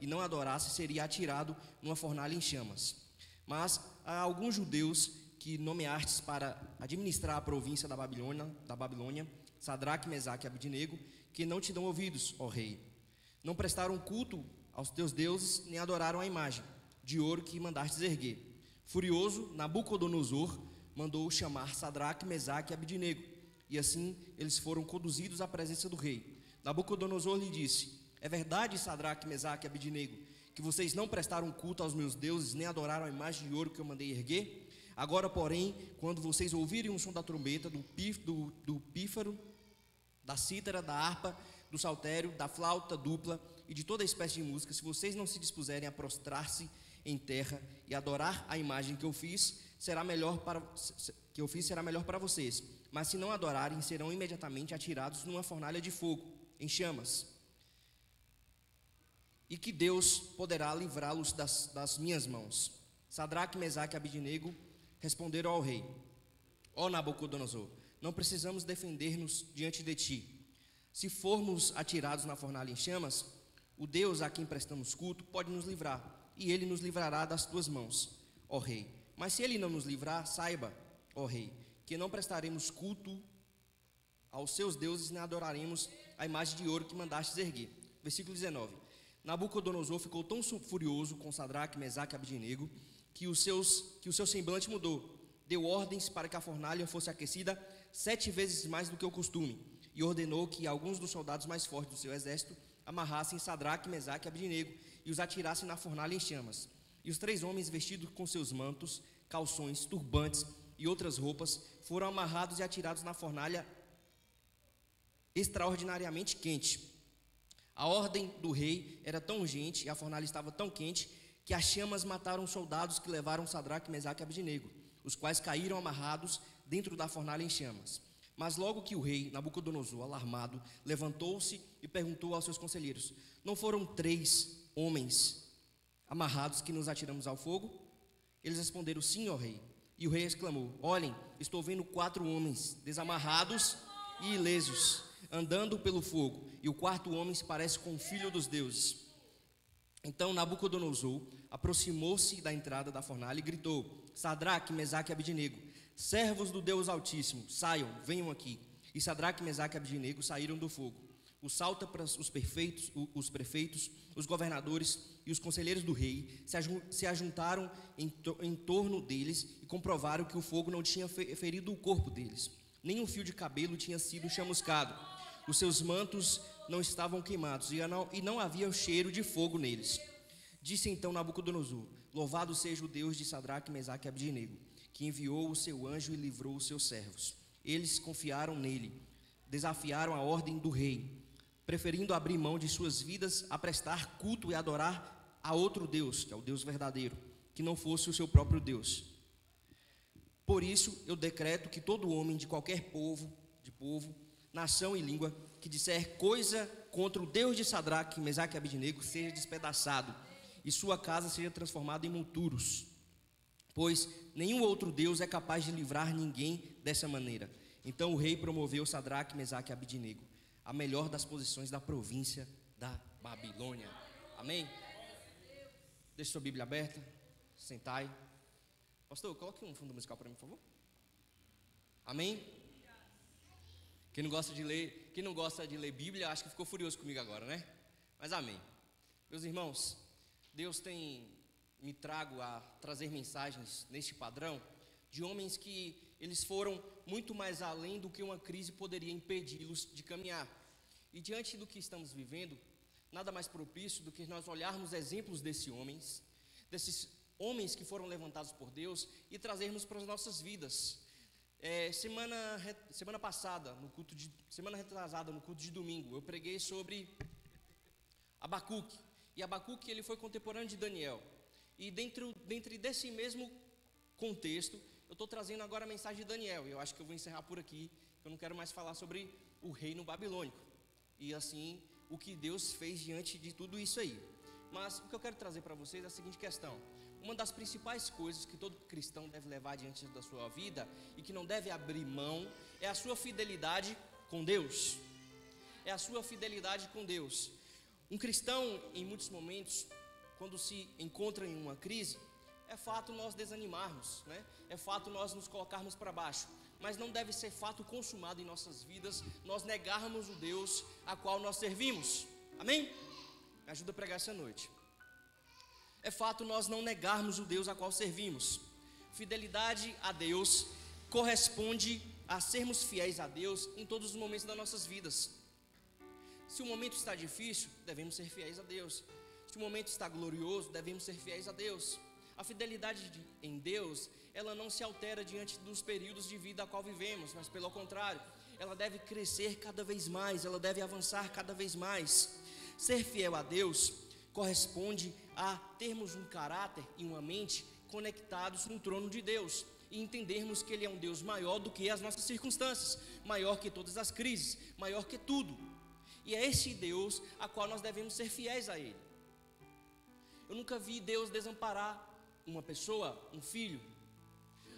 e não adorasse, seria atirado numa fornalha em chamas. Mas há alguns judeus que nomeastes para administrar a província da Babilônia, Sadraque, Mesaque e Abidnego, que não te dão ouvidos, ó rei. Não prestaram culto aos teus deuses, nem adoraram a imagem de ouro que mandastes erguer. Furioso, Nabucodonosor mandou chamar Sadraque, Mesaque e Abidnego, e assim eles foram conduzidos à presença do rei. Nabucodonosor lhe disse: é verdade, Sadraque, Mesaque e Abidnego, que vocês não prestaram culto aos meus deuses, nem adoraram a imagem de ouro que eu mandei erguer? Agora, porém, quando vocês ouvirem o som da trombeta, do pífaro, da cítara, da harpa, do saltério, da flauta dupla e de toda espécie de música, se vocês não se dispuserem a prostrar-se em terra e adorar a imagem que eu fiz, será melhor para vocês. Mas se não adorarem, serão imediatamente atirados numa fornalha de fogo, em chamas. E que Deus poderá livrá-los das minhas mãos. Sadraque, Mesaque e Abidnego responderam ao rei: ó Nabucodonosor, não precisamos defender-nos diante de ti. Se formos atirados na fornalha em chamas, o Deus a quem prestamos culto pode nos livrar, e ele nos livrará das tuas mãos, ó rei. Mas se ele não nos livrar, saiba, ó rei, que não prestaremos culto aos seus deuses, nem adoraremos a imagem de ouro que mandastes erguer. Versículo 19. Nabucodonosor ficou tão furioso com Sadraque, Mesaque e Abidnego que o seu semblante mudou. Deu ordens para que a fornalha fosse aquecida 7 vezes mais do que o costume, e ordenou que alguns dos soldados mais fortes do seu exército amarrassem Sadraque, Mesaque e Abidnego e os atirassem na fornalha em chamas. E os 3 homens, vestidos com seus mantos, calções, turbantes e outras roupas, foram amarrados e atirados na fornalha extraordinariamente quente. A ordem do rei era tão urgente e a fornalha estava tão quente que as chamas mataram os soldados que levaram Sadraque, Mesaque e Abidnego, os quais caíram amarrados dentro da fornalha em chamas. Mas logo que o rei Nabucodonosor, alarmado, levantou-se e perguntou aos seus conselheiros: não foram 3 homens amarrados que nos atiramos ao fogo? Eles responderam: sim, ó rei. E o rei exclamou: olhem, estou vendo 4 homens desamarrados e ilesos, andando pelo fogo, e o 4º homem se parece com o filho dos deuses. Então Nabucodonosor aproximou-se da entrada da fornalha e gritou: Sadraque, Mesaque e Abidnego, servos do Deus Altíssimo, saiam, venham aqui. E Sadraque, Mesaque e Abidnego saíram do fogo. Os sátrapas, os prefeitos, os governadores e os conselheiros do rei se ajuntaram em torno deles e comprovaram que o fogo não tinha ferido o corpo deles, nem um fio de cabelo tinha sido chamuscado. Os seus mantos não estavam queimados e não havia cheiro de fogo neles. Disse então Nabucodonosor: louvado seja o Deus de Sadraque, Mesaque e Abidnego, que enviou o seu anjo e livrou os seus servos. Eles confiaram nele, desafiaram a ordem do rei, preferindo abrir mão de suas vidas a prestar culto e adorar a outro Deus, que é o Deus verdadeiro, que não fosse o seu próprio Deus. Por isso eu decreto que todo homem de qualquer povo, nação e língua, que disser coisa contra o Deus de Sadraque, Mesaque e Abidnego, seja despedaçado, e sua casa seja transformada em monturos, pois nenhum outro Deus é capaz de livrar ninguém dessa maneira. Então o rei promoveu Sadraque, Mesaque e Abidnego, a melhor das posições da província da Babilônia. Amém? Deixe sua Bíblia aberta, sentai. Pastor, coloque um fundo musical para mim, por favor. Amém? Quem não gosta de ler Bíblia, acho que ficou furioso comigo agora, né? Mas amém. Meus irmãos, Deus tem me trago a trazer mensagens neste padrão de homens que eles foram muito mais além do que uma crise poderia impedi-los de caminhar. E diante do que estamos vivendo, nada mais propício do que nós olharmos exemplos desses homens que foram levantados por Deus e trazermos para as nossas vidas. Semana retrasada, no culto de domingo, eu preguei sobre Abacuque. E Abacuque, ele foi contemporâneo de Daniel. E dentro desse mesmo contexto, eu estou trazendo agora a mensagem de Daniel. E eu acho que eu vou encerrar por aqui. Eu não quero mais falar sobre o reino babilônico e assim o que Deus fez diante de tudo isso aí. Mas o que eu quero trazer para vocês é a seguinte questão: uma das principais coisas que todo cristão deve levar diante da sua vida e que não deve abrir mão é a sua fidelidade com Deus. É a sua fidelidade com Deus. Um cristão, em muitos momentos, quando se encontra em uma crise, é fato nós desanimarmos, né? É fato nós nos colocarmos para baixo, mas não deve ser fato consumado em nossas vidas nós negarmos o Deus a qual nós servimos. Amém? Me ajuda a pregar essa noite. É fato nós não negarmos o Deus a qual servimos. Fidelidade a Deus corresponde a sermos fiéis a Deus em todos os momentos das nossas vidas. Se o momento está difícil, devemos ser fiéis a Deus. Se o momento está glorioso, devemos ser fiéis a Deus. A fidelidade em Deus, ela não se altera diante dos períodos de vida a qual vivemos, mas pelo contrário, ela deve crescer cada vez mais, ela deve avançar cada vez mais. Ser fiel a Deus corresponde a termos um caráter e uma mente conectados no trono de Deus e entendermos que Ele é um Deus maior do que as nossas circunstâncias, maior que todas as crises, maior que tudo. E é esse Deus a qual nós devemos ser fiéis a Ele. Eu nunca vi Deus desamparar uma pessoa, um filho.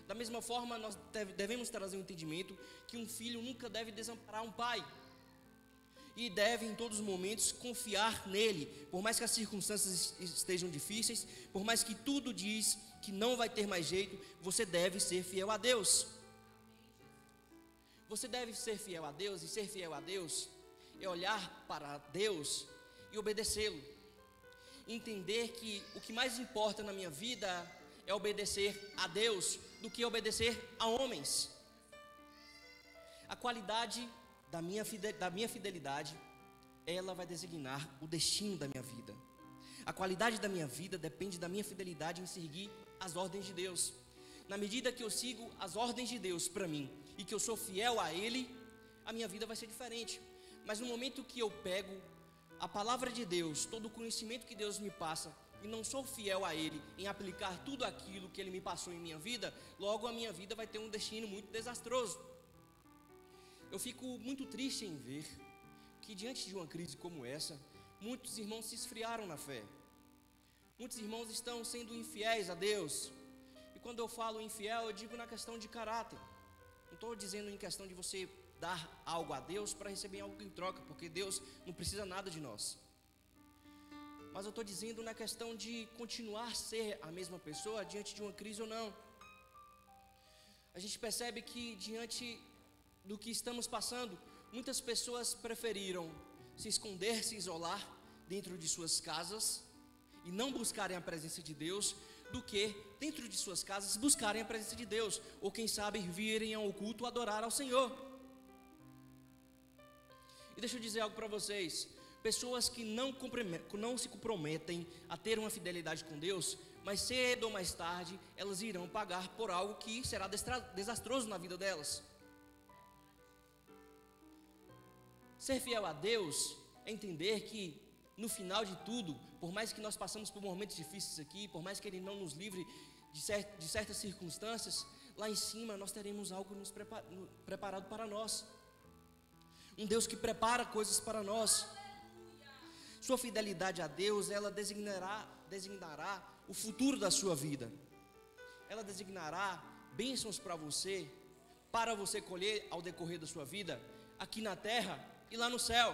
Da mesma forma, nós devemos trazer um entendimento que um filho nunca deve desamparar um pai. E deve em todos os momentos confiar nele, por mais que as circunstâncias estejam difíceis, por mais que tudo diz que não vai ter mais jeito, você deve ser fiel a Deus. Você deve ser fiel a Deus, e ser fiel a Deus é olhar para Deus e obedecê-lo. Entender que o que mais importa na minha vida é obedecer a Deus do que obedecer a homens. A qualidade da minha fidelidade, ela vai designar o destino da minha vida. A qualidade da minha vida depende da minha fidelidade em seguir as ordens de Deus. Na medida que eu sigo as ordens de Deus para mim e que eu sou fiel a Ele, a minha vida vai ser diferente. Mas no momento que eu pego a palavra de Deus, todo o conhecimento que Deus me passa, e não sou fiel a Ele em aplicar tudo aquilo que Ele me passou em minha vida, logo a minha vida vai ter um destino muito desastroso. Eu fico muito triste em ver que diante de uma crise como essa, muitos irmãos se esfriaram na fé. Muitos irmãos estão sendo infiéis a Deus. E quando eu falo infiel, eu digo na questão de caráter. Não estou dizendo em questão de você dar algo a Deus para receber algo em troca, porque Deus não precisa nada de nós. Mas eu estou dizendo na questão de continuar a ser a mesma pessoa diante de uma crise ou não. A gente percebe que diante do que estamos passando, muitas pessoas preferiram se esconder, se isolar dentro de suas casas e não buscarem a presença de Deus, do que dentro de suas casas buscarem a presença de Deus, ou quem sabe virem ao culto adorar ao Senhor. E deixa eu dizer algo para vocês: pessoas que não se comprometem a ter uma fidelidade com Deus, mas cedo ou mais tarde elas irão pagar por algo que será desastroso na vida delas. Ser fiel a Deus é entender que no final de tudo, por mais que nós passamos por momentos difíceis aqui, por mais que Ele não nos livre de certas circunstâncias, lá em cima nós teremos algo preparado para nós. Um Deus que prepara coisas para nós. Sua fidelidade a Deus, ela designará o futuro da sua vida. Ela designará bênçãos para você colher ao decorrer da sua vida, aqui na terra e lá no céu.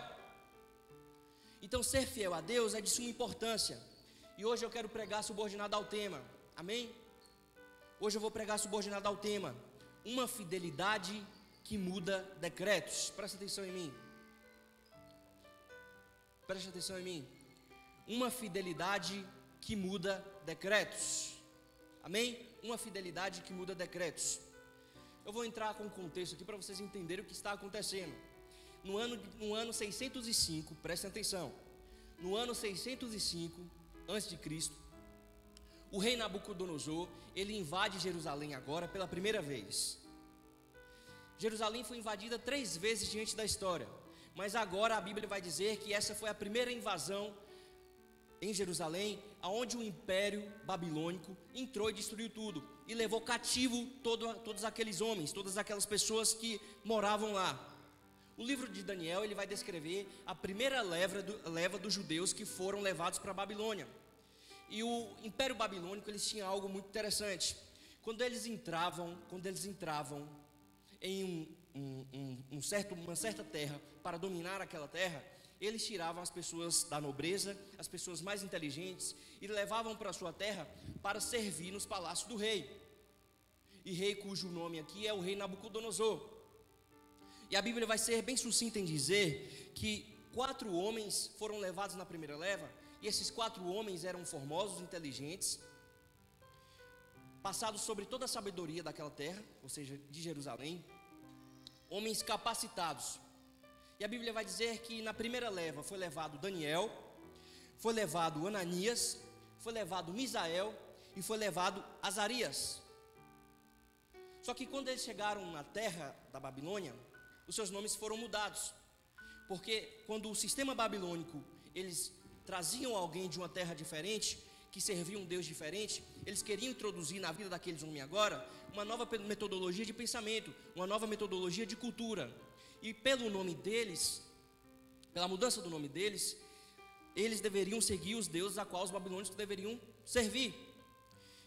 Então ser fiel a Deus é de suma importância. E hoje eu quero pregar subordinado ao tema. Amém? Hoje eu vou pregar subordinado ao tema: uma fidelidade que muda decretos. Presta atenção em mim. Presta atenção em mim. Uma fidelidade que muda decretos. Amém? Uma fidelidade que muda decretos. Eu vou entrar com o contexto aqui para vocês entenderem o que está acontecendo. No ano 605, prestem atenção. No ano 605 a.C., o rei Nabucodonosor, ele invade Jerusalém agora pela primeira vez. Jerusalém foi invadida 3 vezes diante da história, mas agora a Bíblia vai dizer que essa foi a primeira invasão em Jerusalém, aonde o Império Babilônico entrou e destruiu tudo, e levou cativo todos aqueles homens, todas aquelas pessoas que moravam lá. O livro de Daniel, ele vai descrever a primeira leva dos judeus que foram levados para a Babilônia. E o Império Babilônico, eles tinham algo muito interessante. Quando eles entravam em uma certa terra para dominar aquela terra, eles tiravam as pessoas da nobreza, as pessoas mais inteligentes, e levavam para a sua terra para servir nos palácios do rei. E rei cujo nome aqui é o rei Nabucodonosor. E a Bíblia vai ser bem sucinta em dizer que 4 homens foram levados na primeira leva, e esses 4 homens eram formosos, inteligentes, passados sobre toda a sabedoria daquela terra, ou seja, de Jerusalém, homens capacitados. E a Bíblia vai dizer que na primeira leva foi levado Daniel, foi levado Ananias, foi levado Misael e foi levado Azarias. Só que quando eles chegaram na terra da Babilônia, os seus nomes foram mudados, porque quando o sistema babilônico, eles traziam alguém de uma terra diferente, que servia um Deus diferente, eles queriam introduzir na vida daqueles homens agora uma nova metodologia de pensamento, uma nova metodologia de cultura. E pelo nome deles, pela mudança do nome deles, eles deveriam seguir os deuses a qual os babilônicos deveriam servir.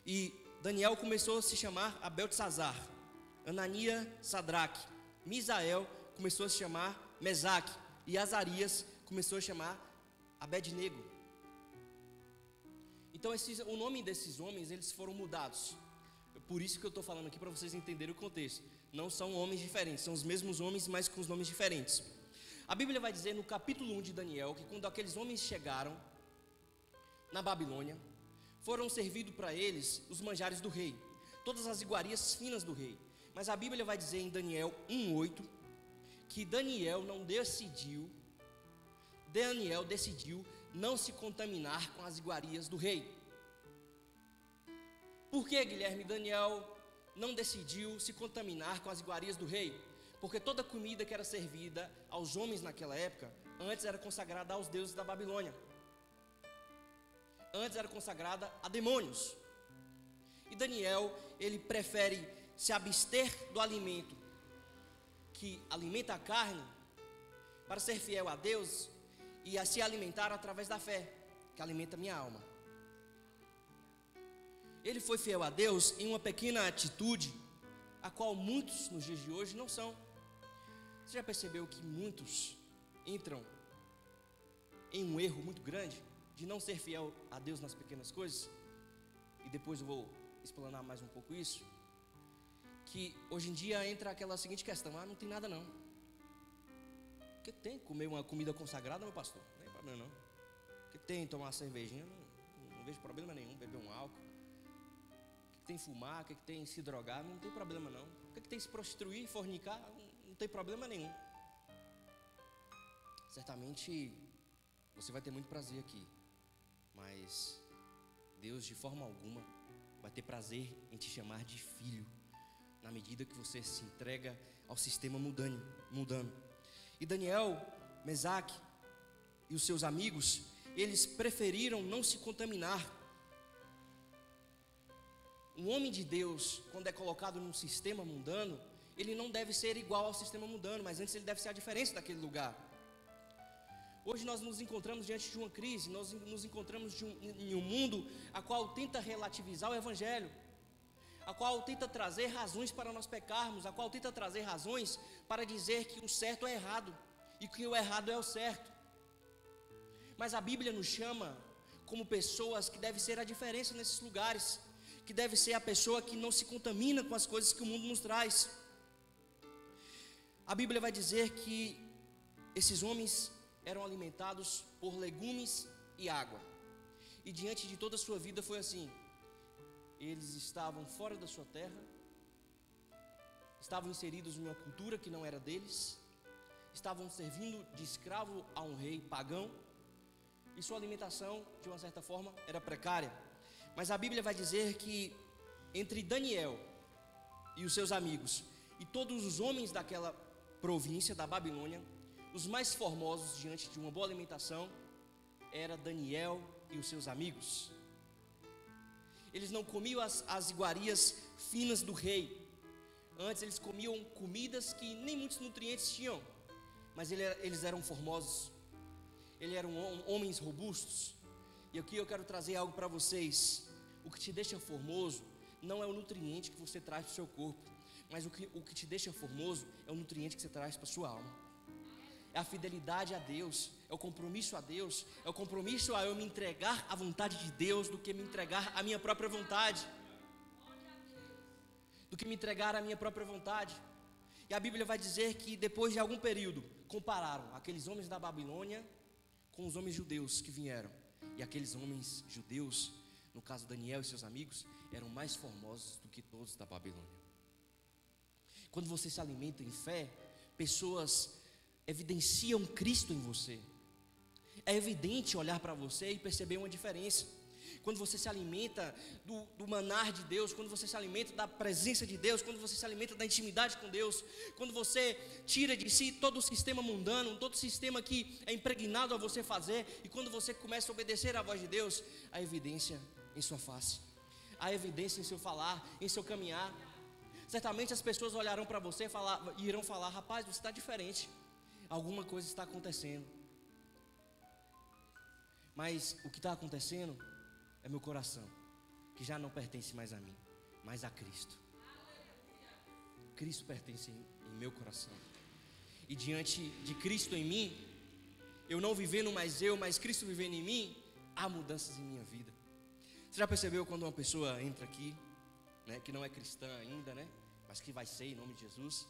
E Daniel começou a se chamar Abeltesazar, Anania, Sadraque, Misael começou a se chamar Mesaque, e Azarias começou a chamar Abednego. Então o nome desses homens, eles foram mudados. Por isso que eu estou falando aqui, para vocês entenderem o contexto. Não são homens diferentes, são os mesmos homens, mas com os nomes diferentes. A Bíblia vai dizer no capítulo 1 de Daniel, que quando aqueles homens chegaram na Babilônia, foram servidos para eles os manjares do rei, todas as iguarias finas do rei. Mas a Bíblia vai dizer em Daniel 1:8, que Daniel decidiu não se contaminar com as iguarias do rei. Por que, Guilherme, Daniel não decidiu se contaminar com as iguarias do rei? Porque toda comida que era servida aos homens naquela época, antes era consagrada aos deuses da Babilônia. Antes era consagrada a demônios. E Daniel, ele prefere se abster do alimento que alimenta a carne, para ser fiel a Deus e a se alimentar através da fé, que alimenta a minha alma. Ele foi fiel a Deus em uma pequena atitude, a qual muitos nos dias de hoje não são. Você já percebeu que muitos entram em um erro muito grande, de não ser fiel a Deus nas pequenas coisas? E depois eu vou explanar mais um pouco isso. Que hoje em dia entra aquela seguinte questão: não tem nada não. O que tem comer uma comida consagrada, meu pastor? Não tem problema não. O que tem tomar uma cervejinha? Não vejo problema nenhum. Beber um álcool. O que tem fumar? O que tem se drogar? Não tem problema não. O que tem se prostituir, fornicar? Não tem problema nenhum. Certamente você vai ter muito prazer aqui, mas Deus de forma alguma vai ter prazer em te chamar de filho, na medida que você se entrega ao sistema mudando. E Daniel, Mesaque e os seus amigos, eles preferiram não se contaminar. Um homem de Deus, quando é colocado num sistema mundano, ele não deve ser igual ao sistema mundano, mas antes ele deve ser a diferença daquele lugar. Hoje nós nos encontramos diante de uma crise, nós nos encontramos em um mundo a qual tenta relativizar o Evangelho, a qual tenta trazer razões para nós pecarmos, a qual tenta trazer razões para dizer que o certo é errado e que o errado é o certo. Mas a Bíblia nos chama como pessoas que devem ser a diferença nesses lugares, que deve ser a pessoa que não se contamina com as coisas que o mundo nos traz. A Bíblia vai dizer que esses homens eram alimentados por legumes e água, e diante de toda a sua vida foi assim. Eles estavam fora da sua terra, estavam inseridos em uma cultura que não era deles, estavam servindo de escravo a um rei pagão, e sua alimentação, de uma certa forma, era precária. Mas a Bíblia vai dizer que entre Daniel e os seus amigos e todos os homens daquela província da Babilônia, os mais formosos diante de uma boa alimentação era Daniel e os seus amigos. Eles não comiam as iguarias finas do rei. Antes eles comiam comidas que nem muitos nutrientes tinham, mas eles eram formosos. Eles eram homens robustos. E aqui eu quero trazer algo para vocês. O que te deixa formoso não é o nutriente que você traz para o seu corpo, mas o que te deixa formoso é o nutriente que você traz para a sua alma. é a fidelidade a Deus, é o compromisso a Deus, é o compromisso a eu me entregar à vontade de Deus do que me entregar à minha própria vontade. E a Bíblia vai dizer que depois de algum período, compararam aqueles homens da Babilônia com os homens judeus que vieram. E aqueles homens judeus, no caso Daniel e seus amigos, eram mais formosos do que todos da Babilônia. Quando você se alimenta em fé, pessoas evidenciam Cristo em você. É evidente olhar para você e perceber uma diferença. Quando você se alimenta do manar de Deus, quando você se alimenta da presença de Deus, quando você se alimenta da intimidade com Deus, quando você tira de si todo o sistema mundano, todo o sistema que é impregnado a você fazer, e quando você começa a obedecer à voz de Deus, há evidência em sua face, há evidência em seu falar, em seu caminhar. Certamente as pessoas olharão para você e irão falar: rapaz, você está diferente, alguma coisa está acontecendo. Mas o que está acontecendo é meu coração, que já não pertence mais a mim, mas a Cristo. Cristo pertence em meu coração. E diante de Cristo em mim, eu não vivendo mais eu, mas Cristo vivendo em mim, há mudanças em minha vida. Você já percebeu quando uma pessoa entra aqui, né, que não é cristã ainda, né, mas que vai ser em nome de Jesus?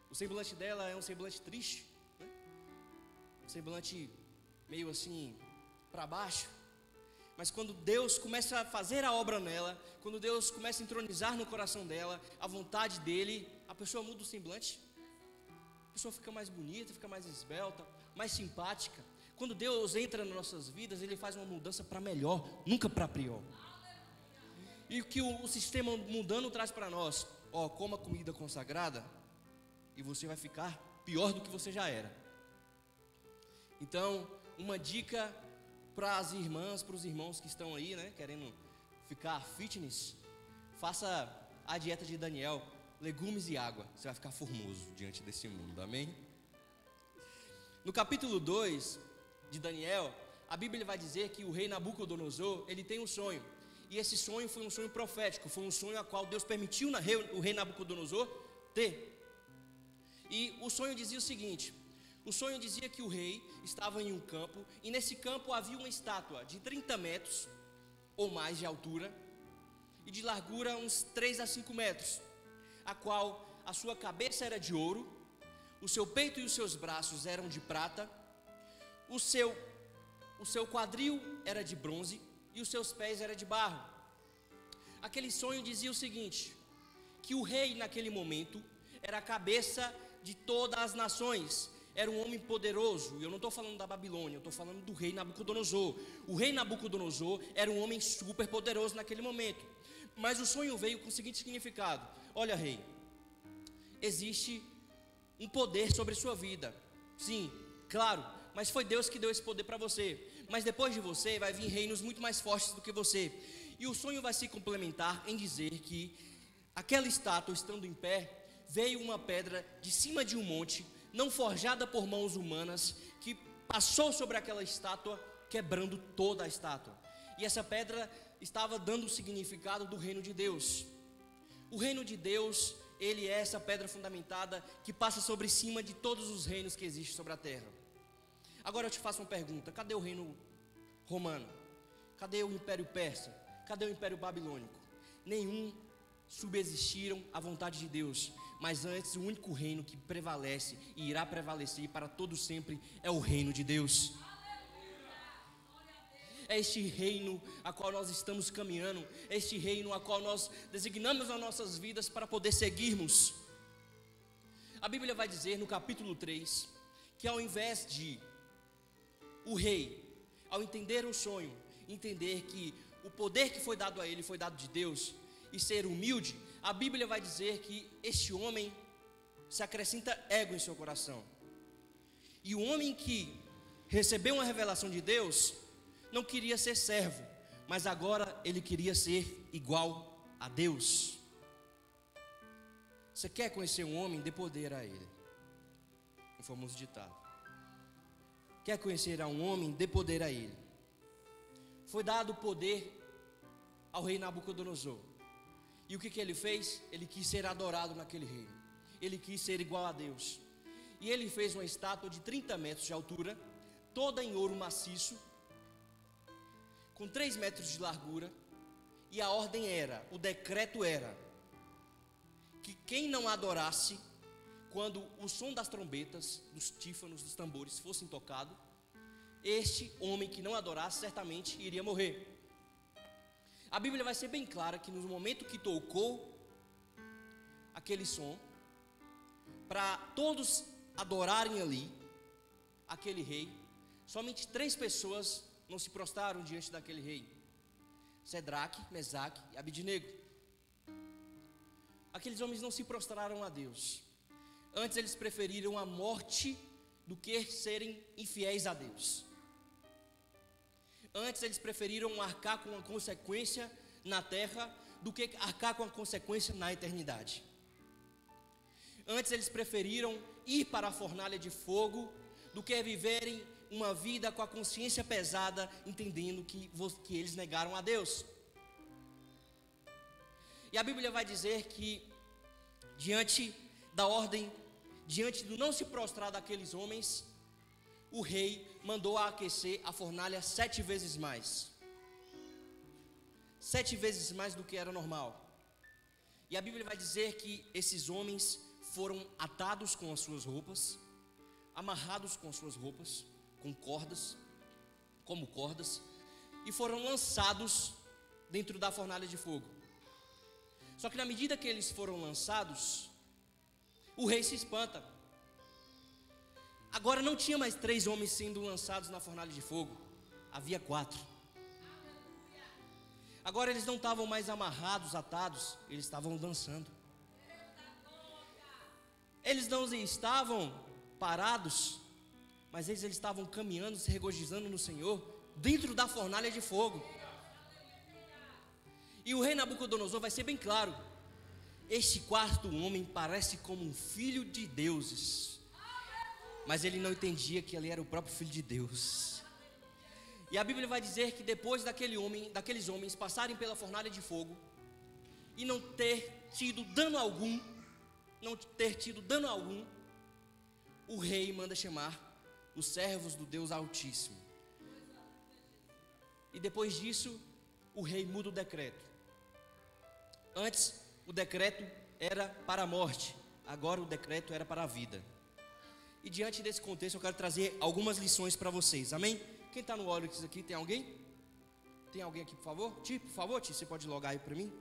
O semblante dela é um semblante triste, né? Um semblante meio assim para baixo. Mas quando Deus começa a fazer a obra nela, quando Deus começa a entronizar no coração dela a vontade dele, a pessoa muda o semblante. A pessoa fica mais bonita, fica mais esbelta, mais simpática. Quando Deus entra nas nossas vidas, Ele faz uma mudança para melhor, nunca para pior. E o que o sistema mundano traz para nós: coma comida consagrada e você vai ficar pior do que você já era. Então, uma dica para as irmãs, para os irmãos que estão aí, né, querendo ficar fitness: faça a dieta de Daniel, legumes e água. Você vai ficar formoso diante desse mundo, amém? No capítulo 2 de Daniel, a Bíblia vai dizer que o rei Nabucodonosor, ele tem um sonho. E esse sonho foi um sonho profético, foi um sonho a qual Deus permitiu o rei Nabucodonosor ter. E o sonho dizia o seguinte: o sonho dizia que o rei estava em um campo, e nesse campo havia uma estátua de 30 metros ou mais de altura, e de largura uns 3 a 5 metros, a qual a sua cabeça era de ouro, o seu peito e os seus braços eram de prata, o seu quadril era de bronze, e os seus pés eram de barro. Aquele sonho dizia o seguinte: que o rei naquele momento era a cabeça de todas as nações, era um homem poderoso. E eu não estou falando da Babilônia, eu estou falando do rei Nabucodonosor. O rei Nabucodonosor era um homem super poderoso naquele momento. Mas o sonho veio com o seguinte significado: olha, rei, existe um poder sobre sua vida. Sim, claro, mas foi Deus que deu esse poder para você. Mas depois de você vai vir reinos muito mais fortes do que você. E o sonho vai se complementar em dizer que aquela estátua, estando em pé, veio uma pedra de cima de um monte, não forjada por mãos humanas, que passou sobre aquela estátua, quebrando toda a estátua. E essa pedra estava dando o significado do reino de Deus. O reino de Deus, ele é essa pedra fundamentada que passa sobre cima de todos os reinos que existem sobre a terra. Agora eu te faço uma pergunta: cadê o reino romano? Cadê o império persa? Cadê o império babilônico? Nenhum subsistiram à vontade de Deus. Mas antes, o único reino que prevalece e irá prevalecer para todo sempre é o reino de Deus. É este reino a qual nós estamos caminhando, é este reino a qual nós designamos as nossas vidas para poder seguirmos. A Bíblia vai dizer no capítulo 3 que ao invés de o rei, ao entender o sonho, entender que o poder que foi dado a ele foi dado de Deus, e ser humilde, a Bíblia vai dizer que este homem se acrescenta ego em seu coração. E o homem que recebeu uma revelação de Deus não queria ser servo, mas agora ele queria ser igual a Deus. Você quer conhecer um homem? Dê poder a ele. Um famoso ditado. Quer conhecer a um homem? Dê poder a ele. Foi dado poder ao rei Nabucodonosor. E o que ele fez? Ele quis ser adorado naquele reino. Ele quis ser igual a Deus. E ele fez uma estátua de 30 metros de altura, toda em ouro maciço, com 3 metros de largura. E a ordem era, o decreto era, que quem não adorasse, quando o som das trombetas, dos tífanos, dos tambores fossem tocado, este homem que não adorasse certamente iria morrer. A Bíblia vai ser bem clara que no momento que tocou aquele som, para todos adorarem ali aquele rei, somente 3 pessoas não se prostraram diante daquele rei: Sadraque, Mesaque e Abidnego. Aqueles homens não se prostraram a Deus. Antes eles preferiram a morte do que serem infiéis a Deus. Antes eles preferiram arcar com uma consequência na terra do que arcar com a consequência na eternidade. Antes eles preferiram ir para a fornalha de fogo do que viverem uma vida com a consciência pesada, entendendo que eles negaram a Deus. E a Bíblia vai dizer que diante da ordem, diante do não se prostrar daqueles homens, o rei mandou aquecer a fornalha 7 vezes mais. 7 vezes mais do que era normal. E a Bíblia vai dizer que esses homens foram atados com as suas roupas, amarrados com as suas roupas, com cordas, como cordas, e foram lançados dentro da fornalha de fogo. Só que na medida que eles foram lançados, o rei se espanta. Agora não tinha mais 3 homens sendo lançados na fornalha de fogo, havia 4. Agora eles não estavam mais amarrados, atados, eles estavam dançando. Eles não estavam parados, mas eles estavam caminhando, se regozijando no Senhor, dentro da fornalha de fogo. E o rei Nabucodonosor vai ser bem claro: este 4º homem parece como um filho de deuses. Mas ele não entendia que ali era o próprio Filho de Deus. E a Bíblia vai dizer que depois daqueles homens passarem pela fornalha de fogo e não ter tido dano algum, o rei manda chamar os servos do Deus Altíssimo. E depois disso, o rei muda o decreto. Antes, o decreto era para a morte, agora o decreto era para a vida. E diante desse contexto eu quero trazer algumas lições para vocês, amém? Quem está no Olix aqui, tem alguém? Tem alguém aqui, por favor? Ti, você pode logar aí para mim?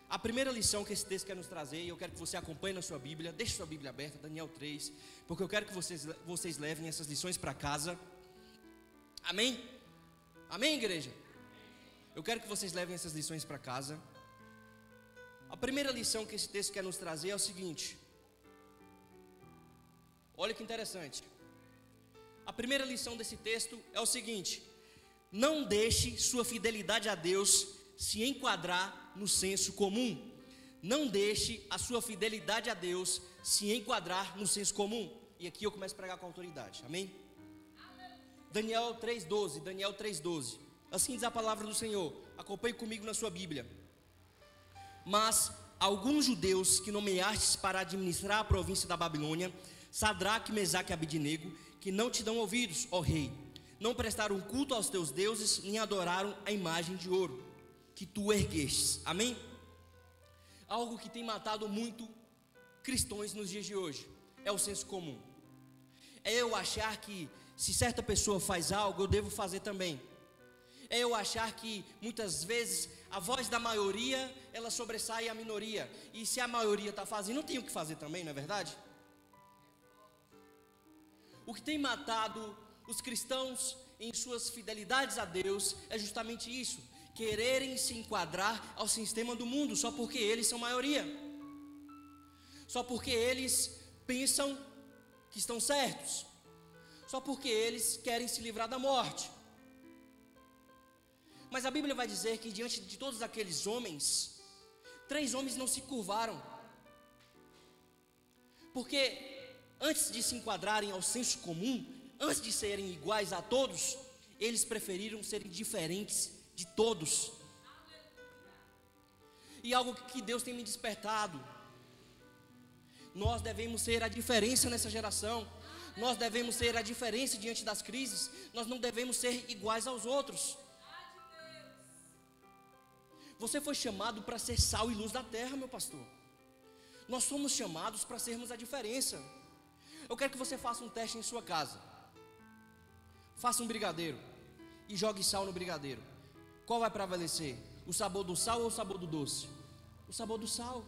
A primeira lição que esse texto quer nos trazer, e eu quero que você acompanhe na sua Bíblia, deixe sua Bíblia aberta, Daniel 3, porque eu quero que vocês levem essas lições para casa, amém? Amém, igreja? Eu quero que vocês levem essas lições para casa. A primeira lição que esse texto quer nos trazer é o seguinte: olha que interessante. A primeira lição desse texto é o seguinte: não deixe sua fidelidade a Deus se enquadrar no senso comum. Não deixe a sua fidelidade a Deus se enquadrar no senso comum. E aqui eu começo a pregar com autoridade, amém? Daniel 3,12. Assim diz a palavra do Senhor. Acompanhe comigo na sua Bíblia. Mas alguns judeus que nomeastes para administrar a província da Babilônia, Sadraque, Mesaque e Abidnego, que não te dão ouvidos, ó rei, não prestaram culto aos teus deuses, nem adoraram a imagem de ouro que tu erguestes, amém? Algo que tem matado muito cristãos nos dias de hoje é o senso comum. É eu achar que se certa pessoa faz algo, eu devo fazer também. É eu achar que muitas vezes a voz da maioria, ela sobressai a minoria, e se a maioria está fazendo, eu tenho que fazer também, não é verdade? O que tem matado os cristãos em suas fidelidades a Deus é justamente isso: quererem se enquadrar ao sistema do mundo só porque eles são maioria, só porque eles pensam que estão certos, só porque eles querem se livrar da morte. Mas a Bíblia vai dizer que diante de todos aqueles homens, 3 homens não se curvaram, porque antes de se enquadrarem ao senso comum, antes de serem iguais a todos, eles preferiram serem diferentes de todos. E algo que Deus tem me despertado, Nós devemos ser a diferença nessa geração. Nós devemos ser a diferença diante das crises. Nós não devemos ser iguais aos outros. Você foi chamado para ser sal e luz da terra, meu pastor. Nós somos chamados para sermos a diferença. Eu quero que você faça um teste em sua casa. Faça um brigadeiro e jogue sal no brigadeiro. Qual vai prevalecer? O sabor do sal ou o sabor do doce? O sabor do sal.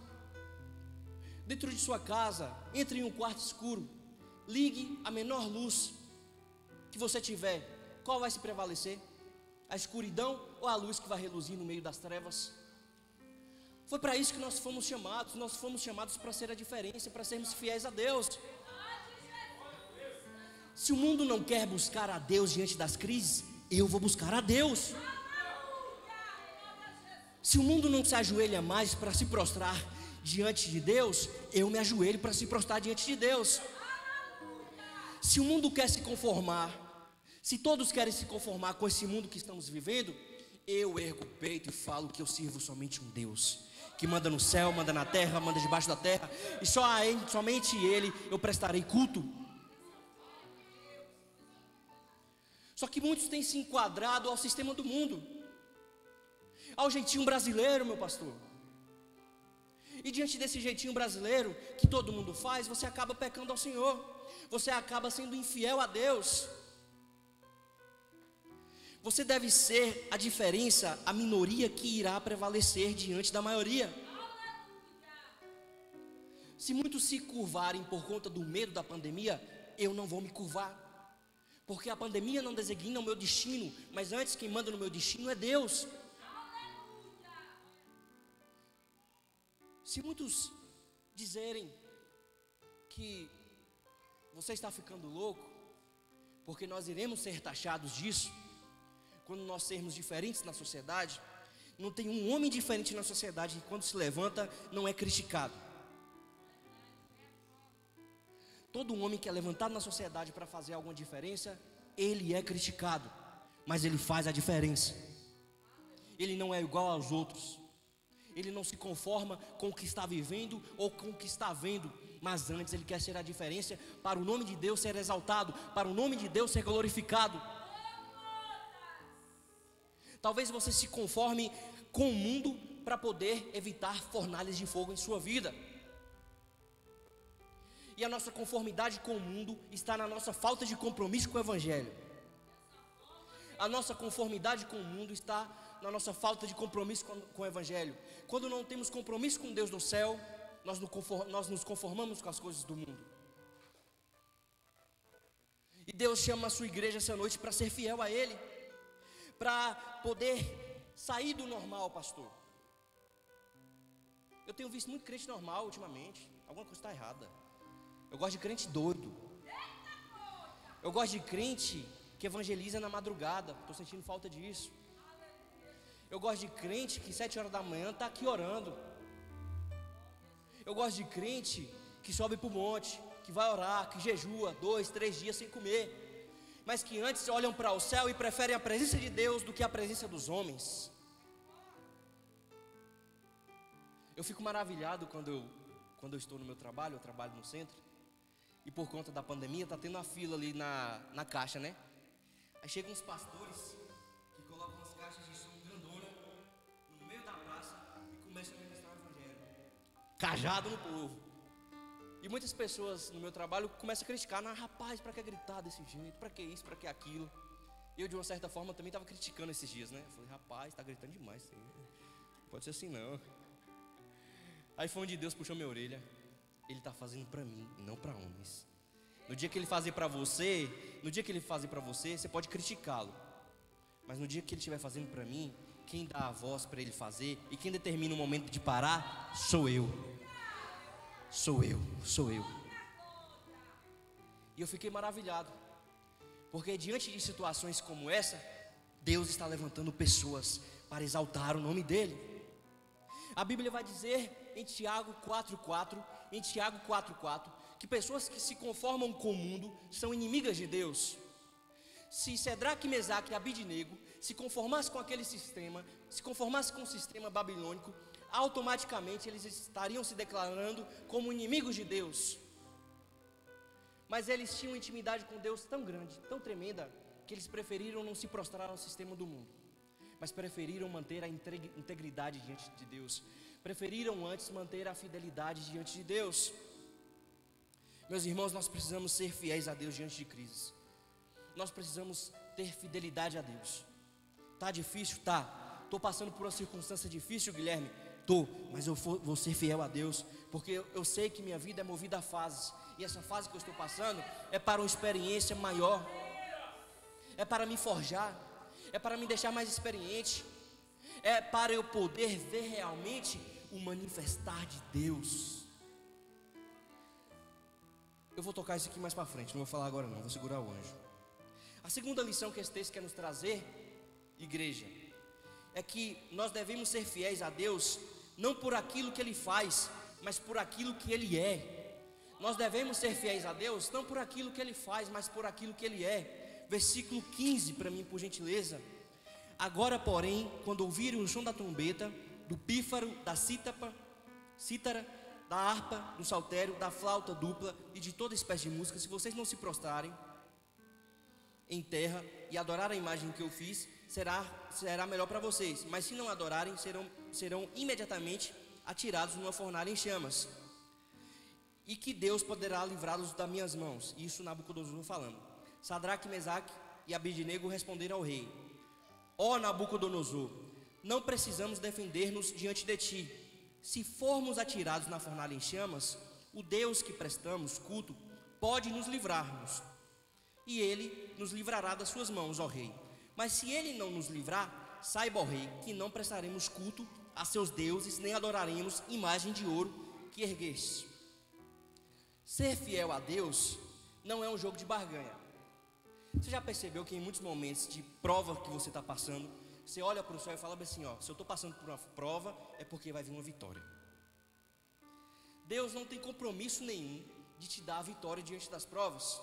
Dentro de sua casa, entre em um quarto escuro, ligue a menor luz que você tiver. Qual vai se prevalecer? A escuridão ou a luz que vai reluzir no meio das trevas? Foi para isso que nós fomos chamados. Nós fomos chamados para ser a diferença, para sermos fiéis a Deus. Se o mundo não quer buscar a Deus diante das crises, eu vou buscar a Deus. Se o mundo não se ajoelha mais para se prostrar diante de Deus, eu me ajoelho para se prostrar diante de Deus. Se o mundo quer se conformar, se todos querem se conformar com esse mundo que estamos vivendo, eu ergo o peito e falo que eu sirvo somente um Deus, que manda no céu, manda na terra, manda debaixo da terra, e só a Ele, somente Ele eu prestarei culto. Só que muitos têm se enquadrado ao sistema do mundo, ao jeitinho brasileiro, meu pastor. E diante desse jeitinho brasileiro que todo mundo faz, você acaba pecando ao Senhor. Você acaba sendo infiel a Deus. Você deve ser a diferença, a minoria que irá prevalecer diante da maioria. Se muitos se curvarem por conta do medo da pandemia, eu não vou me curvar. Porque a pandemia não designa o meu destino, mas antes quem manda no meu destino é Deus. Se muitos dizerem que você está ficando louco, porque nós iremos ser taxados disso, quando nós sermos diferentes na sociedade, não tem um homem diferente na sociedade que quando se levanta não é criticado. Todo homem que é levantado na sociedade para fazer alguma diferença, ele é criticado, mas ele faz a diferença. Ele não é igual aos outros. Ele não se conforma com o que está vivendo ou com o que está vendo, mas antes ele quer ser a diferença para o nome de Deus ser exaltado, para o nome de Deus ser glorificado. Talvez você se conforme com o mundo para poder evitar fornalhas de fogo em sua vida. E a nossa conformidade com o mundo está na nossa falta de compromisso com o Evangelho. A nossa conformidade com o mundo está na nossa falta de compromisso com o Evangelho. Quando não temos compromisso com Deus no céu, nós nos conformamos com as coisas do mundo. E Deus chama a sua igreja essa noite para ser fiel a Ele, para poder sair do normal, pastor. Eu tenho visto muito crente normal ultimamente. Alguma coisa está errada. Eu gosto de crente doido. Eu gosto de crente que evangeliza na madrugada. Estou sentindo falta disso. Eu gosto de crente que 7 horas da manhã está aqui orando. Eu gosto de crente que sobe para o monte, que vai orar, que jejua 2, 3 dias sem comer, mas que antes olham para o céu e preferem a presença de Deus do que a presença dos homens. Eu fico maravilhado quando eu estou no meu trabalho. Eu trabalho no centro, e por conta da pandemia está tendo uma fila ali na caixa, né? Aí chegam uns pastores que colocam as caixas de som grandona no meio da praça e começam a ministrar o Evangelho, cajado no povo. E muitas pessoas no meu trabalho começam a criticar: "Não, rapaz, para que gritar desse jeito? Para que isso? Para que aquilo?" Eu, de uma certa forma, também estava criticando esses dias, né? Eu falei: "Rapaz, está gritando demais, não pode ser assim não." Aí foi onde Deus puxou minha orelha. Ele está fazendo para mim e não para homens. No dia que Ele fazer para você, você pode criticá-lo, mas no dia que Ele estiver fazendo para mim, quem dá a voz para Ele fazer e quem determina o momento de parar, sou eu. E eu fiquei maravilhado, porque diante de situações como essa, Deus está levantando pessoas para exaltar o nome dEle. A Bíblia vai dizer em Tiago 4:4, que pessoas que se conformam com o mundo são inimigas de Deus. Se Sadraque, Mesaque e Abidnego se conformasse com aquele sistema, se conformasse com o sistema babilônico, automaticamente eles estariam se declarando como inimigos de Deus. Mas eles tinham uma intimidade com Deus tão grande, tão tremenda, que eles preferiram não se prostrar ao sistema do mundo, mas preferiram manter a integridade diante de Deus, preferiram antes manter a fidelidade diante de Deus. Meus irmãos, nós precisamos ser fiéis a Deus diante de crises. Nós precisamos ter fidelidade a Deus. Tá difícil? Tá. Estou passando por uma circunstância difícil, Guilherme? Tô, mas eu vou ser fiel a Deus, porque eu sei que minha vida é movida a fases, e essa fase que eu estou passando é para uma experiência maior, é para me forjar, é para me deixar mais experiente, é para eu poder ver realmente o manifestar de Deus. Eu vou tocar isso aqui mais para frente, não vou falar agora não, vou segurar o anjo. A segunda lição que esse texto quer nos trazer, igreja, é que nós devemos ser fiéis a Deus, não por aquilo que Ele faz, mas por aquilo que Ele é. Nós devemos ser fiéis a Deus, não por aquilo que Ele faz, mas por aquilo que Ele é. Versículo 15 para mim, por gentileza. Agora, porém, quando ouvirem o som da trombeta, do pífaro, da cítara, da harpa, do saltério, da flauta dupla e de toda espécie de música, se vocês não se prostrarem em terra e adorar a imagem que eu fiz, será melhor para vocês. Mas se não adorarem, serão imediatamente atirados numa fornalha em chamas. E que Deus poderá livrá-los das minhas mãos. Isso Nabucodonosor falando. Sadraque, Mesaque e Abednego responderam ao rei: ó Nabucodonosor, não precisamos defender-nos diante de ti. Se formos atirados na fornalha em chamas, o Deus que prestamos culto pode nos livrar-nos, e Ele nos livrará das suas mãos, ó rei. Mas se Ele não nos livrar, saiba, ó rei, que não prestaremos culto a seus deuses, nem adoraremos imagem de ouro que ergueste. Ser fiel a Deus não é um jogo de barganha. Você já percebeu que em muitos momentos de prova que você está passando, você olha para o céu e fala assim, ó, se eu estou passando por uma prova, é porque vai vir uma vitória. Deus não tem compromisso nenhum de te dar a vitória diante das provas,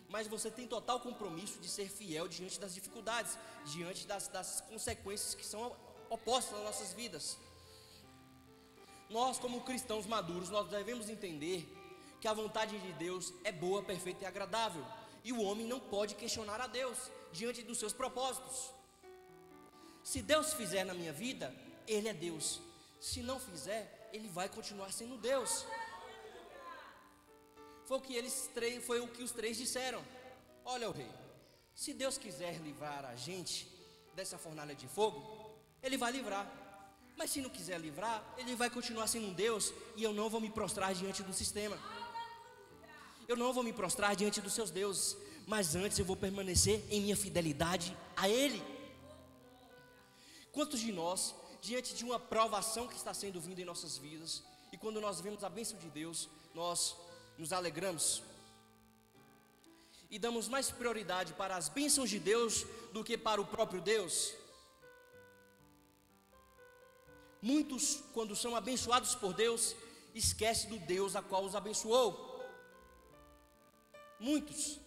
mas você tem total compromisso de ser fiel diante das dificuldades, diante das consequências que são opostas às nossas vidas. Nós, como cristãos maduros, nós devemos entender que a vontade de Deus é boa, perfeita e agradável, e o homem não pode questionar a Deus diante dos seus propósitos. Se Deus fizer na minha vida, Ele é Deus. Se não fizer, Ele vai continuar sendo Deus. Foi o que os três disseram. Olha, o rei, se Deus quiser livrar a gente dessa fornalha de fogo, Ele vai livrar. Mas se não quiser livrar, Ele vai continuar sendo um Deus, e eu não vou me prostrar diante do sistema. Eu não vou me prostrar diante dos seus deuses, mas antes eu vou permanecer em minha fidelidade a Ele. Quantos de nós, diante de uma provação que está sendo vinda em nossas vidas, e quando nós vemos a bênção de Deus, nós nos alegramos e damos mais prioridade para as bênçãos de Deus do que para o próprio Deus? Muitos, quando são abençoados por Deus, esquecem do Deus a qual os abençoou. Muitos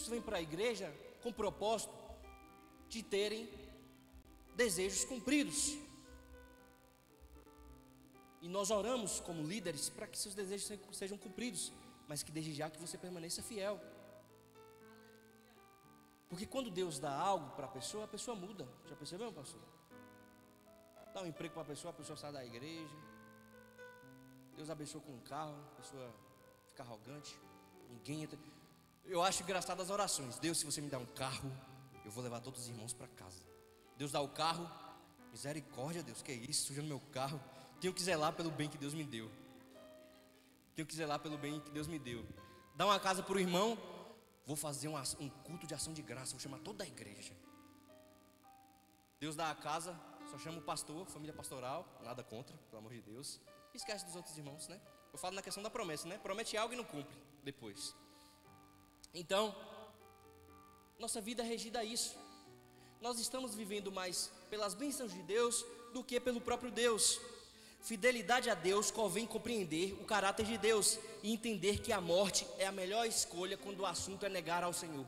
vêm para a igreja com o propósito de terem desejos cumpridos, e nós oramos como líderes para que seus desejos sejam cumpridos, mas que desde já que você permaneça fiel, porque quando Deus dá algo para a pessoa muda. Já percebeu, pastor? Dá um emprego para a pessoa sai da igreja. Deus abençoa com um carro, a pessoa fica arrogante, ninguém entra. Eu acho engraçado as orações. Deus, se você me dá um carro, eu vou levar todos os irmãos para casa. Deus dá o carro, misericórdia, Deus, que é isso, sujando meu carro. Tenho que zelar pelo bem que Deus me deu. Dá uma casa para o irmão, vou fazer um culto de ação de graça, vou chamar toda a igreja. Deus dá a casa, só chama o pastor, família pastoral, nada contra, pelo amor de Deus. Esquece dos outros irmãos, né? Eu falo na questão da promessa, né? Promete algo e não cumpre depois. Então, nossa vida é regida a isso. Nós estamos vivendo mais pelas bênçãos de Deus do que pelo próprio Deus. Fidelidade a Deus convém compreender o caráter de Deus e entender que a morte é a melhor escolha quando o assunto é negar ao Senhor.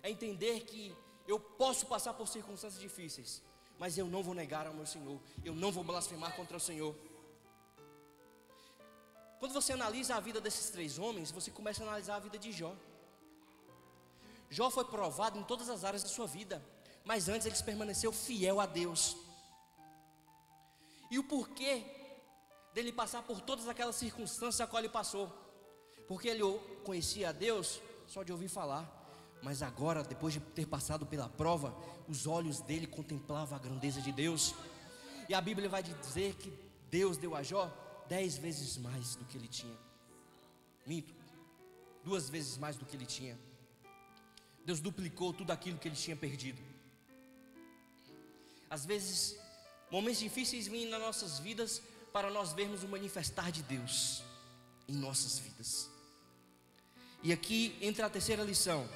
É entender que eu posso passar por circunstâncias difíceis, mas eu não vou negar ao meu Senhor, eu não vou blasfemar contra o Senhor. Quando você analisa a vida desses 3 homens, você começa a analisar a vida de Jó. Jó foi provado em todas as áreas da sua vida, mas antes ele permaneceu fiel a Deus. E o porquê dele passar por todas aquelas circunstâncias a qual ele passou? Porque ele conhecia a Deus só de ouvir falar, mas agora, depois de ter passado pela prova, os olhos dele contemplavam a grandeza de Deus. E a Bíblia vai dizer que Deus deu a Jó 10 vezes mais do que ele tinha. Minto, 2 vezes mais do que ele tinha. Deus duplicou tudo aquilo que ele tinha perdido. Às vezes, momentos difíceis vêm nas nossas vidas para nós vermos o manifestar de Deus em nossas vidas. E aqui entra a terceira lição.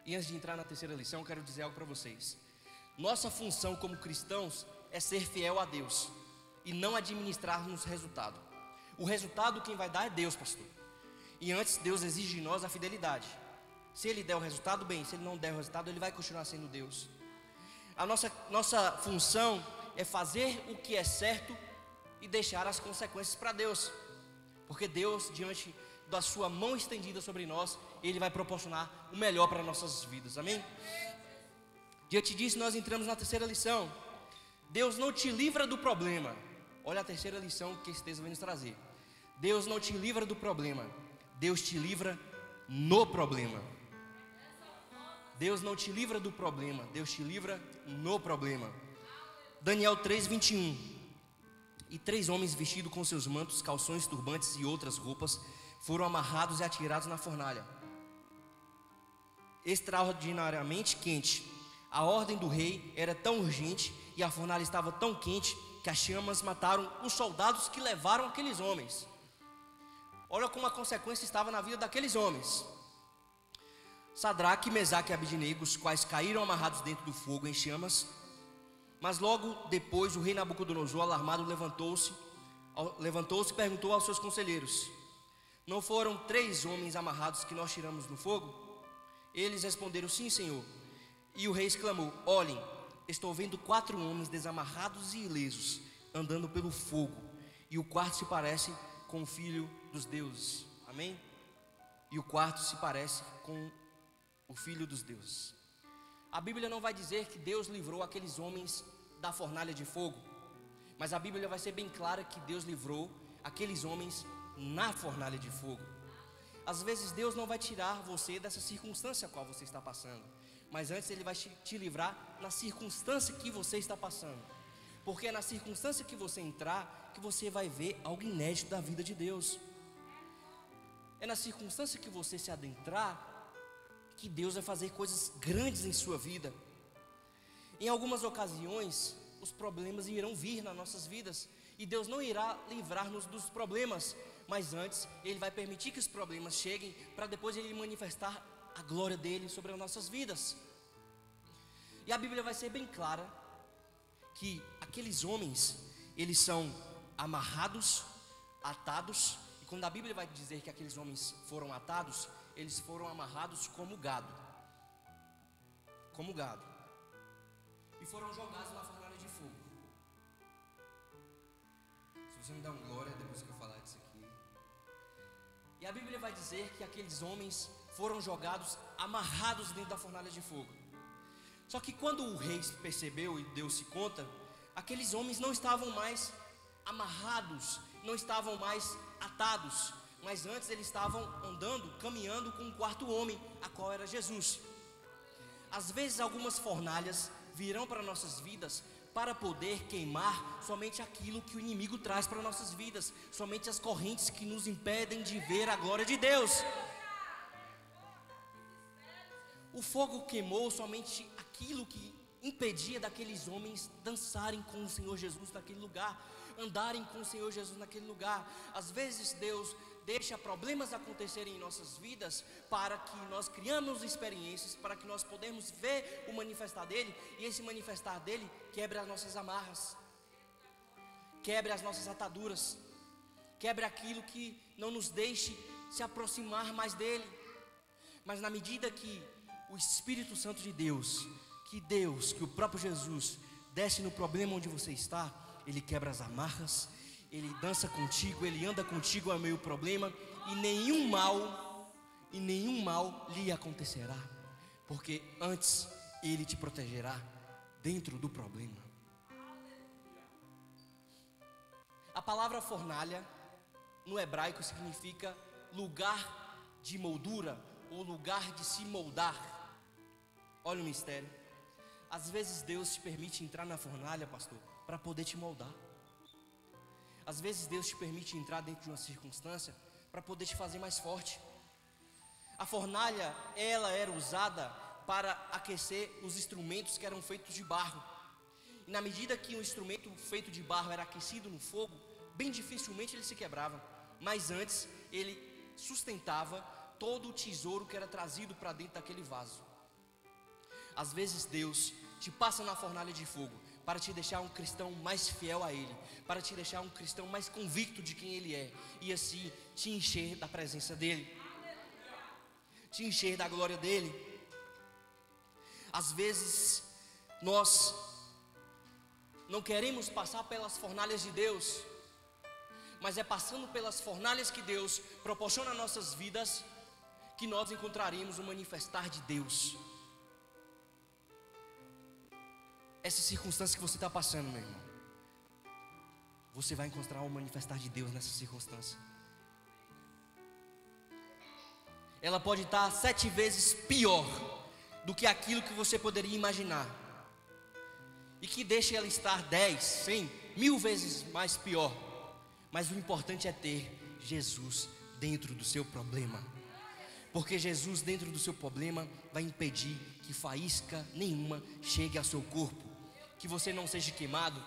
E antes de entrar na terceira lição, eu quero dizer algo para vocês. Nossa função como cristãos é ser fiel a Deus e não administrarmos resultado. O resultado quem vai dar é Deus, pastor. E antes Deus exige de nós a fidelidade. Se Ele der o resultado, bem. Se Ele não der o resultado, Ele vai continuar sendo Deus. A nossa função é fazer o que é certo e deixar as consequências para Deus. Porque Deus, diante da sua mão estendida sobre nós, Ele vai proporcionar o melhor para nossas vidas, amém? Diante disso, nós entramos na terceira lição. Deus não te livra do problema. Olha a terceira lição que esse texto vai nos trazer. Deus não te livra do problema, Deus te livra no problema. Deus não te livra do problema, Deus te livra no problema. Daniel 3:21. E 3 homens vestidos com seus mantos, calções, turbantes e outras roupas foram amarrados e atirados na fornalha, extraordinariamente quente. A ordem do rei era tão urgente e a fornalha estava tão quente que as chamas mataram os soldados que levaram aqueles homens. Olha como a consequência estava na vida daqueles homens. Sadraque, Mesaque e Abednego, os quais caíram amarrados dentro do fogo em chamas. Mas logo depois o rei Nabucodonosor, alarmado, levantou-se e perguntou aos seus conselheiros: não foram 3 homens amarrados que nós tiramos no fogo? Eles responderam: sim, Senhor. E o rei exclamou: olhem, estou vendo 4 homens desamarrados e ilesos, andando pelo fogo, e o quarto se parece com o filho dos deuses. Amém? E o quarto se parece com o filho dos deuses. A Bíblia não vai dizer que Deus livrou aqueles homens da fornalha de fogo, mas a Bíblia vai ser bem clara que Deus livrou aqueles homens na fornalha de fogo. Às vezes Deus não vai tirar você dessa circunstância a qual você está passando, mas antes Ele vai te livrar na circunstância que você está passando. Porque é na circunstância que você entrar que você vai ver algo inédito da vida de Deus. É na circunstância que você se adentrar que Deus vai fazer coisas grandes em sua vida. Em algumas ocasiões, os problemas irão vir nas nossas vidas, e Deus não irá livrar-nos dos problemas, mas antes Ele vai permitir que os problemas cheguem, para depois Ele manifestar a glória dEle sobre as nossas vidas. E a Bíblia vai ser bem clara que aqueles homens, eles são amarrados, atados. E quando a Bíblia vai dizer que aqueles homens foram atados, eles foram amarrados como gado. Como gado. E foram jogados na fornalha de fogo. Se você me dá uma glória depois que eu falar disso aqui. E a Bíblia vai dizer que aqueles homens foram jogados, amarrados dentro da fornalha de fogo. Só que quando o rei percebeu e deu-se conta, aqueles homens não estavam mais amarrados, não estavam mais atados, mas antes eles estavam andando, caminhando com um 4º homem, a qual era Jesus. Às vezes algumas fornalhas virão para nossas vidas para poder queimar somente aquilo que o inimigo traz para nossas vidas, somente as correntes que nos impedem de ver a glória de Deus. O fogo queimou somente aquilo que impedia daqueles homens dançarem com o Senhor Jesus naquele lugar, andarem com o Senhor Jesus naquele lugar. Às vezes Deus deixa problemas acontecerem em nossas vidas para que nós criamos experiências, para que nós podemos ver o manifestar dEle, e esse manifestar dEle quebre as nossas amarras, quebre as nossas ataduras, quebre aquilo que não nos deixe se aproximar mais dEle. Mas na medida que o Espírito Santo de Deus, que o próprio Jesus desce no problema onde você está, ele quebra as amarras, ele dança contigo, ele anda contigo ao meio do problema, e nenhum mal lhe acontecerá, porque antes ele te protegerá dentro do problema. A palavra fornalha no hebraico significa lugar de moldura ou lugar de se moldar. Olha o mistério. Às vezes Deus te permite entrar na fornalha, pastor, para poder te moldar. Às vezes Deus te permite entrar dentro de uma circunstância para poder te fazer mais forte. A fornalha, ela era usada para aquecer os instrumentos que eram feitos de barro. E na medida que um instrumento feito de barro era aquecido no fogo, bem dificilmente ele se quebrava. Mas antes, ele sustentava todo o tesouro que era trazido para dentro daquele vaso. Às vezes Deus te passa na fornalha de fogo para te deixar um cristão mais fiel a Ele, para te deixar um cristão mais convicto de quem Ele é, e assim te encher da presença dEle, te encher da glória dEle. Às vezes nós não queremos passar pelas fornalhas de Deus, mas é passando pelas fornalhas que Deus proporciona a nossas vidas que nós encontraremos o manifestar de Deus. Essa circunstância que você está passando, meu irmão, você vai encontrar o manifestar de Deus nessa circunstância. Ela pode estar 7 vezes pior do que aquilo que você poderia imaginar, e que deixe ela estar 10, 100, 1000 vezes mais pior. Mas o importante é ter Jesus dentro do seu problema, porque Jesus dentro do seu problema vai impedir que faísca nenhuma chegue ao seu corpo, que você não seja queimado,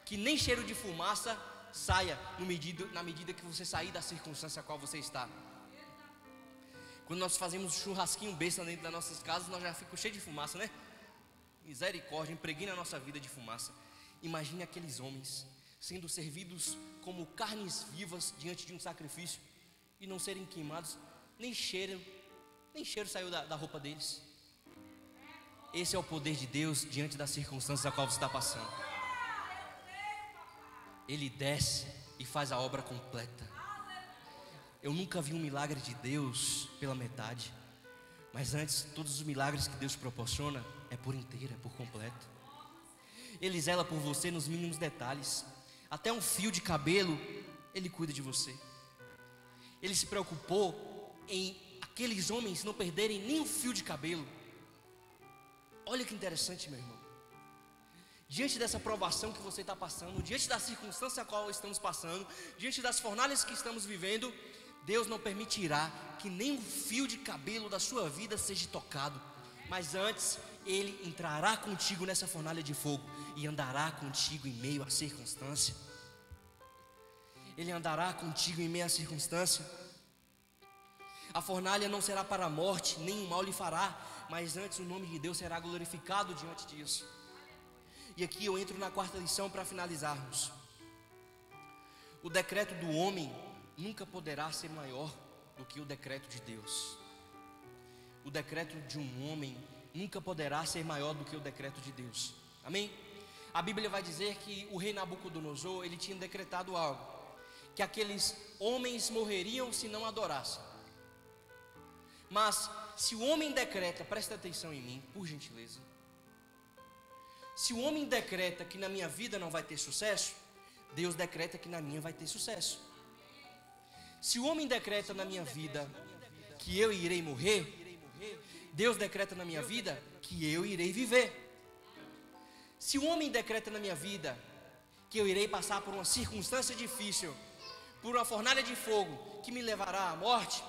que nem cheiro de fumaça saia na medida que você sair da circunstância a qual você está. Quando nós fazemos churrasquinho besta dentro das nossas casas, nós já ficamos cheios de fumaça, né? Misericórdia, impregna a nossa vida de fumaça. Imagine aqueles homens sendo servidos como carnes vivas diante de um sacrifício e não serem queimados, nem cheiro saiu da roupa deles. Esse é o poder de Deus diante das circunstâncias a qual você está passando. Ele desce e faz a obra completa. Eu nunca vi um milagre de Deus pela metade, mas antes, todos os milagres que Deus proporciona é por inteiro, é por completo. Ele zela por você nos mínimos detalhes. Até um fio de cabelo, Ele cuida de você. Ele se preocupou em aqueles homens não perderem nem um fio de cabelo. Olha que interessante, meu irmão. Diante dessa provação que você está passando, diante da circunstância a qual estamos passando, diante das fornalhas que estamos vivendo, Deus não permitirá que nem um fio de cabelo da sua vida seja tocado. Mas antes, Ele entrará contigo nessa fornalha de fogo e andará contigo em meio à circunstância. Ele andará contigo em meio à circunstância. A fornalha não será para a morte, nem o mal lhe fará, mas antes o nome de Deus será glorificado diante disso. E aqui eu entro na 4ª lição para finalizarmos. O decreto do homem nunca poderá ser maior do que o decreto de Deus. O decreto de um homem nunca poderá ser maior do que o decreto de Deus. Amém? A Bíblia vai dizer que o rei Nabucodonosor, ele tinha decretado algo, que aqueles homens morreriam se não adorassem. Mas se o homem decreta, presta atenção em mim, por gentileza. Se o homem decreta que na minha vida não vai ter sucesso, Deus decreta que na minha vai ter sucesso. Se o homem decreta na minha vida que eu irei morrer, Deus decreta na minha vida que eu irei viver. Se o homem decreta na minha vida que eu irei passar por uma circunstância difícil, por uma fornalha de fogo que me levará à morte,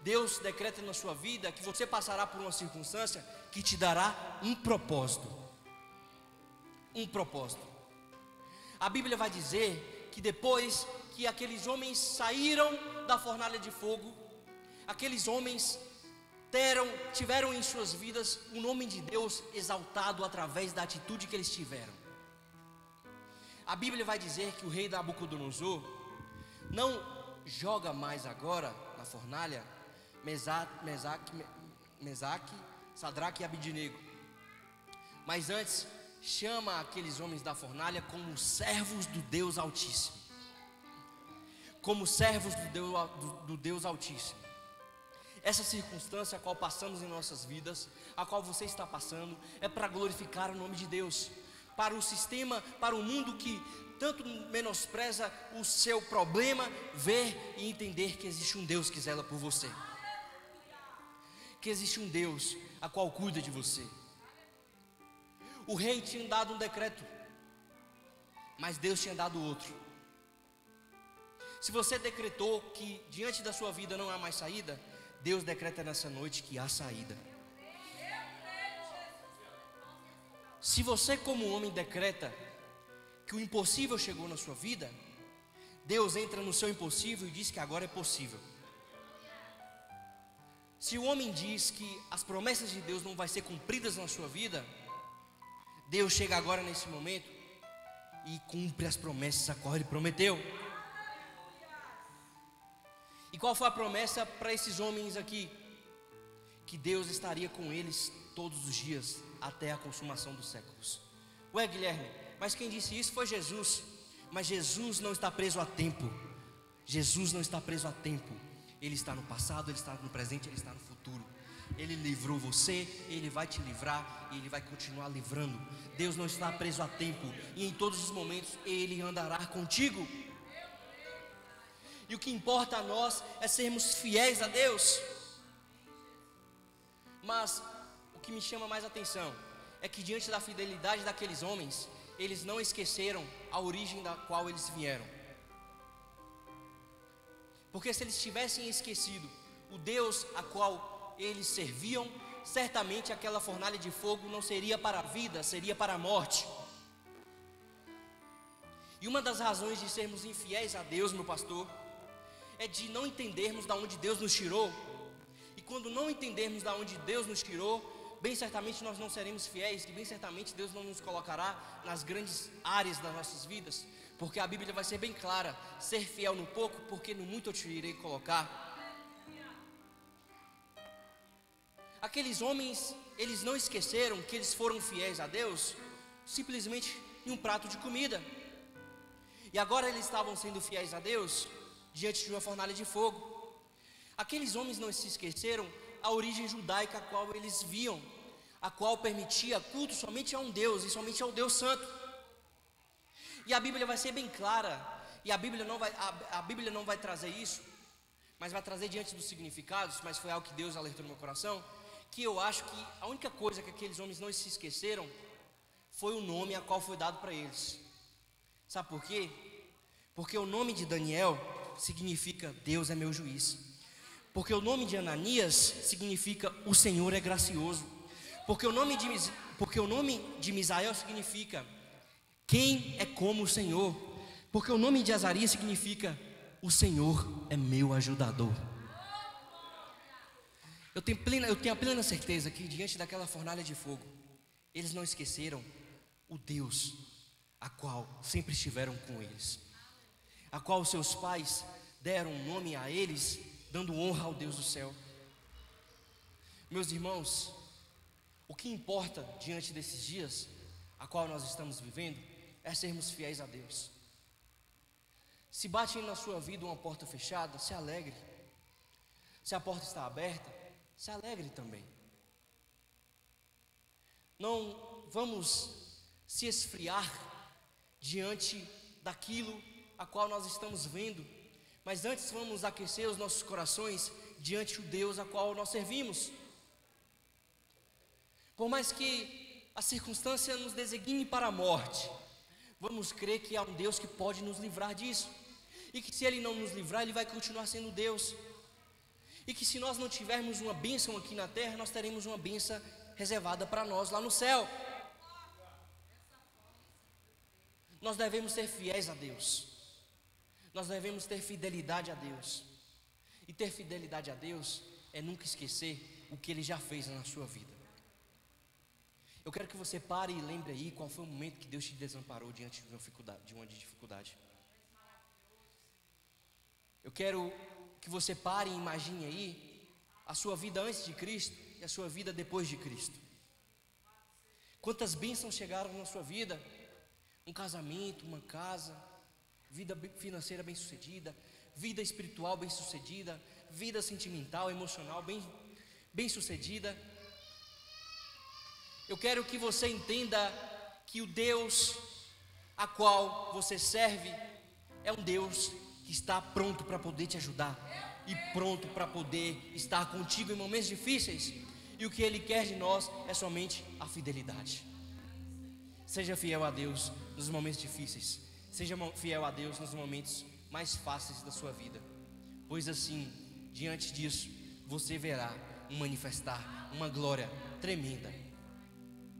Deus decreta na sua vida que você passará por uma circunstância que te dará um propósito. Um propósito. A Bíblia vai dizer que depois que aqueles homens saíram da fornalha de fogo, aqueles homens tiveram em suas vidas o nome de Deus exaltado através da atitude que eles tiveram. A Bíblia vai dizer que o rei Nabucodonosor não joga mais agora na fornalha Mesaque, Sadraque e Abidnego. Mas antes, chama aqueles homens da fornalha como servos do Deus Altíssimo. Como servos do Deus Altíssimo. Essa circunstância a qual passamos em nossas vidas, a qual você está passando, é para glorificar o nome de Deus. Para o sistema, para o mundo que tanto menospreza o seu problema, ver e entender que existe um Deus que zela por você. Que existe um Deus a qual cuida de você. O rei tinha dado um decreto, mas Deus tinha dado outro. Se você decretou que diante da sua vida não há mais saída, Deus decreta nessa noite que há saída. Se você como homem decreta que o impossível chegou na sua vida, Deus entra no seu impossível e diz que agora é possível. Se o homem diz que as promessas de Deus não vão ser cumpridas na sua vida, Deus chega agora nesse momento e cumpre as promessas a qual Ele prometeu. E qual foi a promessa para esses homens aqui? Que Deus estaria com eles todos os dias até a consumação dos séculos. Ué, Guilherme, mas quem disse isso foi Jesus. Mas Jesus não está preso a tempo. Jesus não está preso a tempo. Ele está no passado, Ele está no presente, Ele está no futuro. Ele livrou você, Ele vai te livrar e Ele vai continuar livrando. Deus não está preso a tempo e em todos os momentos Ele andará contigo. E o que importa a nós é sermos fiéis a Deus. Mas o que me chama mais atenção é que diante da fidelidade daqueles homens, eles não esqueceram a origem da qual eles vieram. Porque se eles tivessem esquecido o Deus a qual eles serviam, certamente aquela fornalha de fogo não seria para a vida, seria para a morte. E uma das razões de sermos infiéis a Deus, meu pastor, é de não entendermos de onde Deus nos tirou. E quando não entendermos de onde Deus nos tirou, bem certamente nós não seremos fiéis. E bem certamente Deus não nos colocará nas grandes áreas das nossas vidas. Porque a Bíblia vai ser bem clara: ser fiel no pouco, porque no muito eu te irei colocar. Aqueles homens, eles não esqueceram que eles foram fiéis a Deus simplesmente em um prato de comida. E agora eles estavam sendo fiéis a Deus diante de uma fornalha de fogo. Aqueles homens não se esqueceram a origem judaica a qual eles viam, a qual permitia culto somente a um Deus e somente ao Deus Santo. E a Bíblia vai ser bem clara, e a Bíblia não vai trazer isso, mas vai trazer diante dos significados, mas foi algo que Deus alertou no meu coração, que eu acho que a única coisa que aqueles homens não se esqueceram foi o nome a qual foi dado para eles. Sabe por quê? Porque o nome de Daniel significa Deus é meu juiz. Porque o nome de Ananias significa o Senhor é gracioso. Porque o nome de Misael significa quem é como o Senhor. Porque o nome de Azarias significa o Senhor é meu ajudador. Eu tenho a plena certeza que diante daquela fornalha de fogo, eles não esqueceram o Deus a qual sempre estiveram com eles, a qual seus pais deram nome a eles, dando honra ao Deus do céu. Meus irmãos, o que importa diante desses dias a qual nós estamos vivendo é sermos fiéis a Deus. Se bate na sua vida uma porta fechada, se alegre. Se a porta está aberta, se alegre também. Não vamos se esfriar diante daquilo a qual nós estamos vendo, mas antes vamos aquecer os nossos corações diante do Deus a qual nós servimos. Por mais que a circunstância nos designe para a morte, vamos crer que há um Deus que pode nos livrar disso, e que se Ele não nos livrar, Ele vai continuar sendo Deus, e que se nós não tivermos uma bênção aqui na terra, nós teremos uma bênção reservada para nós lá no céu. Nós devemos ser fiéis a Deus, nós devemos ter fidelidade a Deus, e ter fidelidade a Deus é nunca esquecer o que Ele já fez na sua vida. Eu quero que você pare e lembre aí qual foi o momento que Deus te desamparou diante de uma dificuldade. Eu quero que você pare e imagine aí a sua vida antes de Cristo e a sua vida depois de Cristo? Quantas bênçãos chegaram na sua vida? Um casamento, uma casa, vida financeira bem-sucedida, vida espiritual bem-sucedida, vida sentimental, emocional bem-sucedida. Eu quero que você entenda que o Deus a qual você serve é um Deus que está pronto para poder te ajudar e pronto para poder estar contigo em momentos difíceis. E o que Ele quer de nós é somente a fidelidade. Seja fiel a Deus nos momentos difíceis. Seja fiel a Deus nos momentos mais fáceis da sua vida. Pois assim, diante disso, você verá um manifestar, uma glória tremenda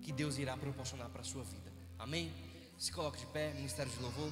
que Deus irá proporcionar para a sua vida. Amém? Se coloque de pé, Ministério de Louvor.